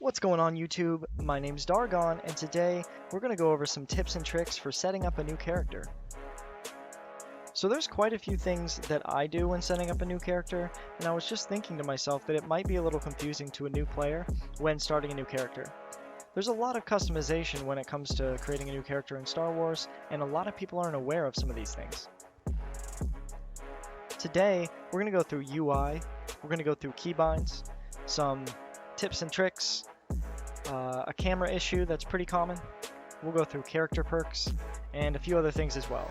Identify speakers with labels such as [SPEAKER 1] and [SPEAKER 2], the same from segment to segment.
[SPEAKER 1] What's going on YouTube? My name's Dargon, and today we're going to go over some tips and tricks for setting up a new character. So there's quite a few things that I do when setting up a new character, and I was just thinking to myself that it might be a little confusing to a new player when starting a new character. There's a lot of customization when it comes to creating a new character in Star Wars, and a lot of people aren't aware of some of these things. Today, we're going to go through UI, we're going to go through keybinds, some tips and tricks, a camera issue that's pretty common. We'll go through character perks and a few other things as well.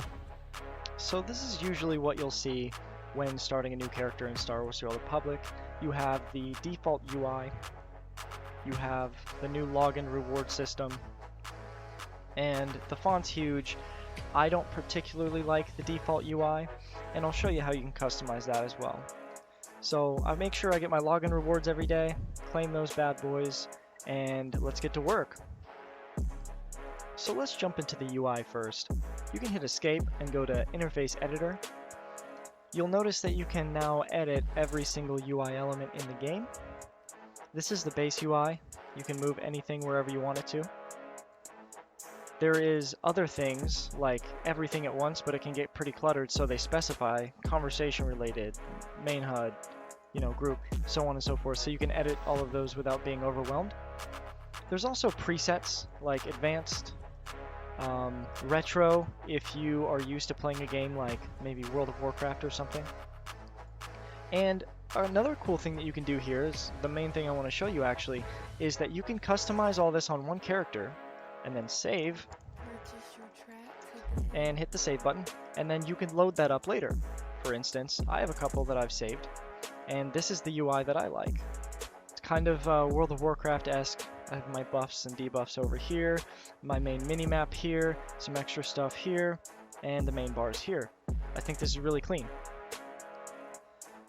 [SPEAKER 1] So this is usually what you'll see when starting a new character in Star Wars: The Old Republic. You have the default UI, you have the new login reward system, and the font's huge. I don't particularly like the default UI, and I'll show you how you can customize that as well. So I make sure I get my login rewards every day, claim those bad boys, and let's get to work. So let's jump into the UI first. You can hit escape and go to interface editor. You'll notice that you can now edit every single UI element in the game. This is the base UI. You can move anything wherever you want it to. There is other things like everything at once, but it can get pretty cluttered, so they specify conversation related, main HUD, group, so on and so forth, so you can edit all of those without being overwhelmed. There's also presets like advanced, retro if you are used to playing a game like maybe World of Warcraft or something. And another cool thing that you can do here is the main thing I want to show you actually is that you can customize all this on one character and then save and hit the save button, and then you can load that up later. For instance, I have a couple that I've saved, and this is the UI that I like. It's kind of World of Warcraft-esque. I have my buffs and debuffs over here, my main minimap here, some extra stuff here, and the main bars here. I think this is really clean.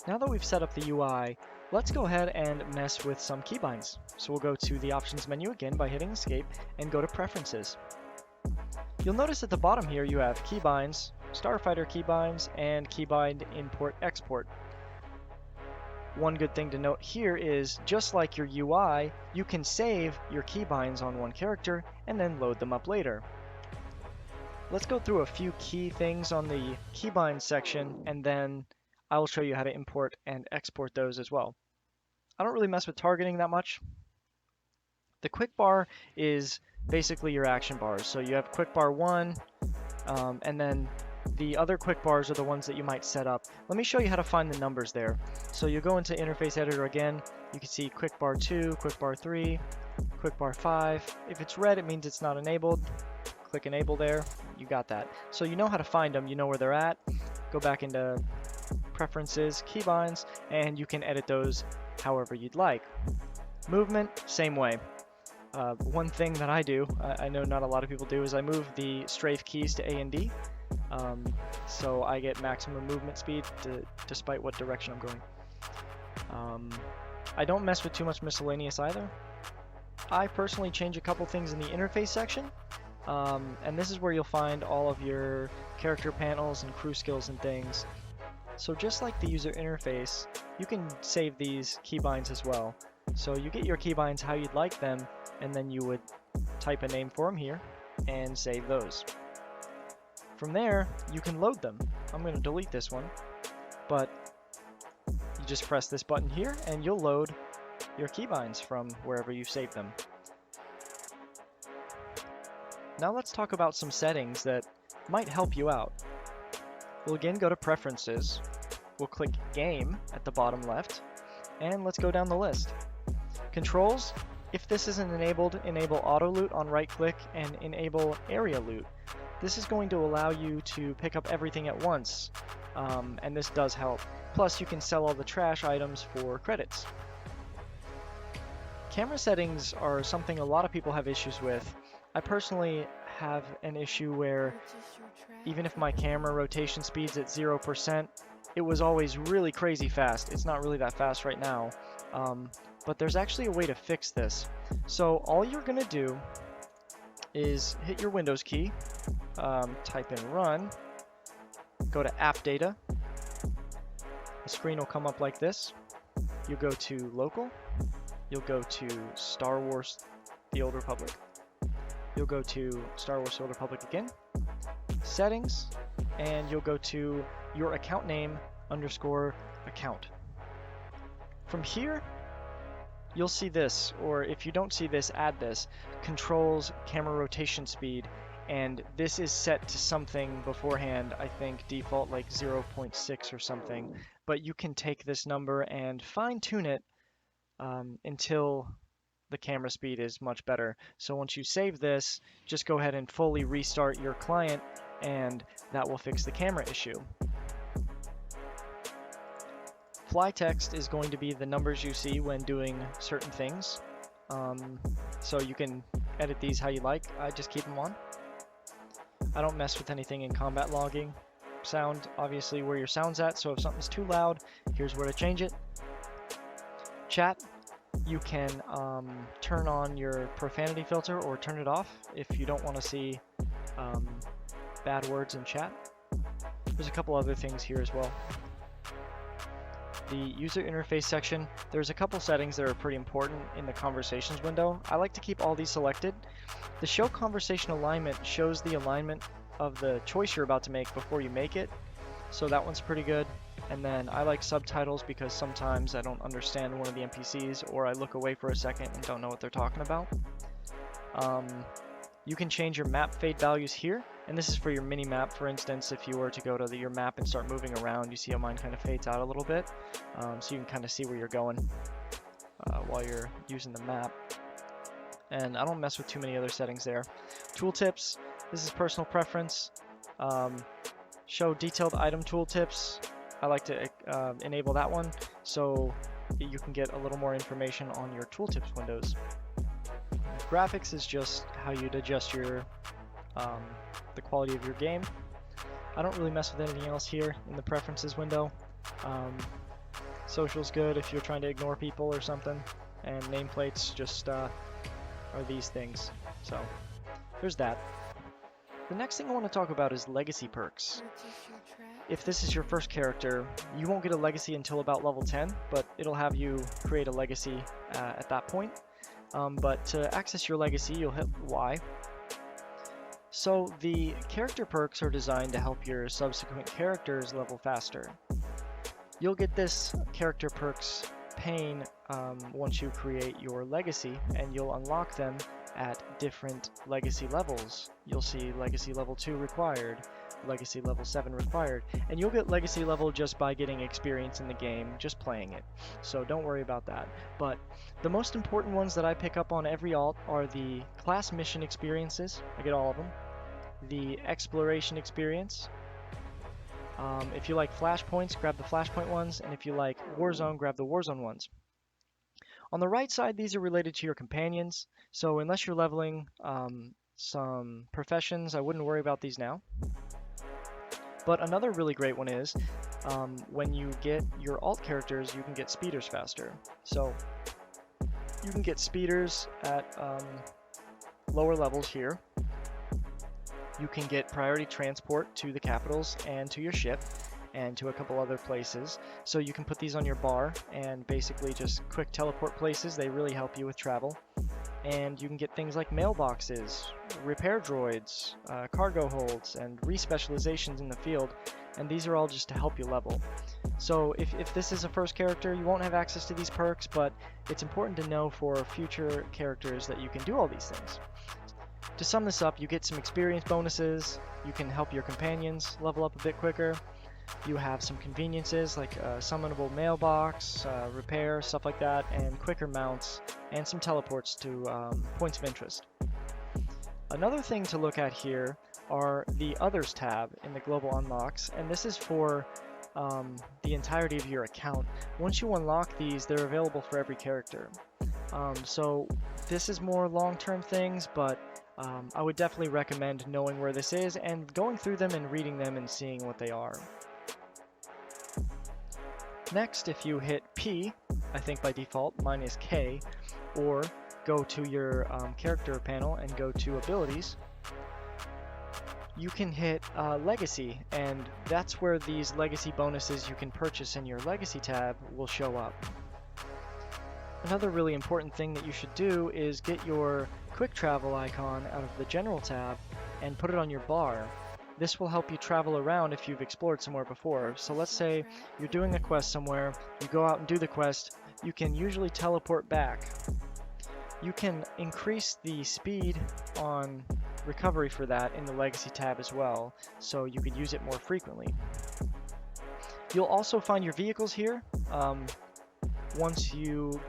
[SPEAKER 1] Now that we've set up the UI, let's go ahead and mess with some keybinds. So we'll go to the options menu again by hitting escape and go to preferences. You'll notice at the bottom here you have keybinds, Starfighter keybinds, and keybind import export. One good thing to note here is, just like your UI, you can save your keybinds on one character and then load them up later. Let's go through a few key things on the keybind section, and then I will show you how to import and export those as well. I don't really mess with targeting that much. The quick bar is basically your action bars. So you have quick bar 1, and then the other quick bars are the ones that you might set up. Let me show you how to find the numbers there. So you go into interface editor again. You can see quick bar 2, quick bar 3, quick bar 5. If it's red, it means it's not enabled. Click enable there. You got that. So you know how to find them. You know where they're at. Go back into preferences, keybinds, and you can edit those however you'd like. Movement, same way. One thing that I do, I know not a lot of people do, is I move the strafe keys to A and D. So I get maximum movement speed despite what direction I'm going. I don't mess with too much miscellaneous either. I personally change a couple things in the interface section, and this is where you'll find all of your character panels and crew skills and things. So just like the user interface, you can save these keybinds as well. So you get your keybinds how you'd like them, and then you would type a name for them here and save those. From there, you can load them. I'm going to delete this one, but you just press this button here and you'll load your keybinds from wherever you saved them. Now let's talk about some settings that might help you out. We'll again go to preferences. We'll click game at the bottom left, and let's go down the list. Controls, if this isn't enabled, enable auto loot on right click and enable area loot. This is going to allow you to pick up everything at once, and this does help. Plus you can sell all the trash items for credits. Camera settings are something a lot of people have issues with. I personally have an issue where even if my camera rotation speed's at 0%, it was always really crazy fast. It's not really that fast right now, but there's actually a way to fix this. So all you're gonna do is hit your Windows key, type in run, go to app data. The screen will come up like this. You go to local, you'll go to Star Wars The Old Republic. You'll go to Star Wars The Old Republic again, settings, and you'll go to your account name _ account. From here, you'll see this, or if you don't see this, add this, controls camera rotation speed, and this is set to something beforehand, I think default like 0.6 or something, but you can take this number and fine tune it until the camera speed is much better. So once you save this, just go ahead and fully restart your client, and that will fix the camera issue. Fly text is going to be the numbers you see when doing certain things. So you can edit these how you like. I just keep them on. I don't mess with anything in combat logging. Sound, obviously where your sound's at, so if something's too loud, here's where to change it. Chat, you can turn on your profanity filter or turn it off if you don't want to see bad words in chat. There's a couple other things here as well. The user interface section, there's a couple settings that are pretty important in the conversations window. I like to keep all these selected. The show conversation alignment shows the alignment of the choice you're about to make before you make it. So that one's pretty good. And then I like subtitles because sometimes I don't understand one of the NPCs, or I look away for a second and don't know what they're talking about. You can change your map fade values here, and this is for your mini map. For instance, if you were to go to your map and start moving around, you see how mine kind of fades out a little bit, so you can kind of see where you're going while you're using the map. And I don't mess with too many other settings there. Tooltips, this is personal preference. Show detailed item tooltips. I like to enable that one so you can get a little more information on your tooltips windows. Graphics is just how you'd adjust your the quality of your game. I don't really mess with anything else here in the preferences window. Social's good if you're trying to ignore people or something, and nameplates just are these things. So there's that. The next thing I want to talk about is legacy perks. If this is your first character, you won't get a legacy until about level 10, but it'll have you create a legacy at that point. But to access your legacy, you'll hit Y. So the character perks are designed to help your subsequent characters level faster. You'll get this character perks pane once you create your legacy, and you'll unlock them at different legacy levels. You'll see legacy level 2 required, legacy level 7 required, and you'll get legacy level just by getting experience in the game, just playing it. So don't worry about that. But the most important ones that I pick up on every alt are the class mission experiences. I get all of them. The exploration experience. If you like flashpoints, grab the flashpoint ones, and if you like Warzone, grab the Warzone ones. On the right side, these are related to your companions, so unless you're leveling some professions, I wouldn't worry about these now. But another really great one is when you get your alt characters, you can get speeders faster. So you can get speeders at lower levels here. You can get priority transport to the capitals and to your ship and to a couple other places. So you can put these on your bar and basically just quick teleport places. They really help you with travel. And you can get things like mailboxes, repair droids, cargo holds, and respecializations in the field. And these are all just to help you level. So if this is a first character, you won't have access to these perks, but it's important to know for future characters that you can do all these things. To sum this up, you get some experience bonuses, you can help your companions level up a bit quicker, you have some conveniences like a summonable mailbox, repair, stuff like that, and quicker mounts, and some teleports to points of interest. Another thing to look at here are the Others tab in the global unlocks, and this is for the entirety of your account. Once you unlock these, they're available for every character. So this is more long-term things, but I would definitely recommend knowing where this is and going through them and reading them and seeing what they are. Next, if you hit P, I think by default, mine is K, or go to your character panel and go to abilities, you can hit Legacy, and that's where these legacy bonuses you can purchase in your Legacy tab will show up. Another really important thing that you should do is get your quick travel icon out of the general tab and put it on your bar. This will help you travel around if you've explored somewhere before. So let's say you're doing a quest somewhere, you go out and do the quest, you can usually teleport back. You can increase the speed on recovery for that in the Legacy tab as well, so you could use it more frequently. You'll also find your vehicles here once you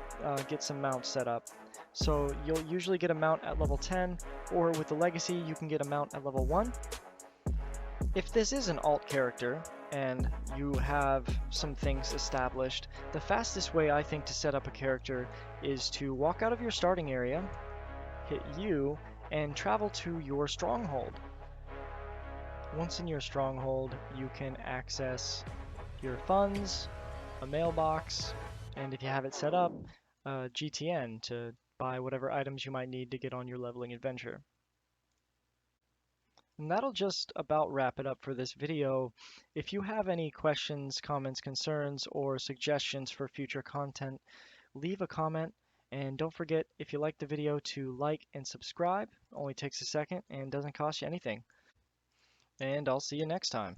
[SPEAKER 1] get some mounts set up. So you'll usually get a mount at level 10, or with the Legacy you can get a mount at level 1. If this is an alt character and you have some things established, the fastest way I think to set up a character is to walk out of your starting area, hit U, and travel to your stronghold. Once in your stronghold, you can access your funds, a mailbox, and if you have it set up, GTN to buy whatever items you might need to get on your leveling adventure. And that'll just about wrap it up for this video. If you have any questions, comments, concerns, or suggestions for future content, leave a comment. And don't forget, if you like the video, to like and subscribe. It only takes a second and doesn't cost you anything. And I'll see you next time.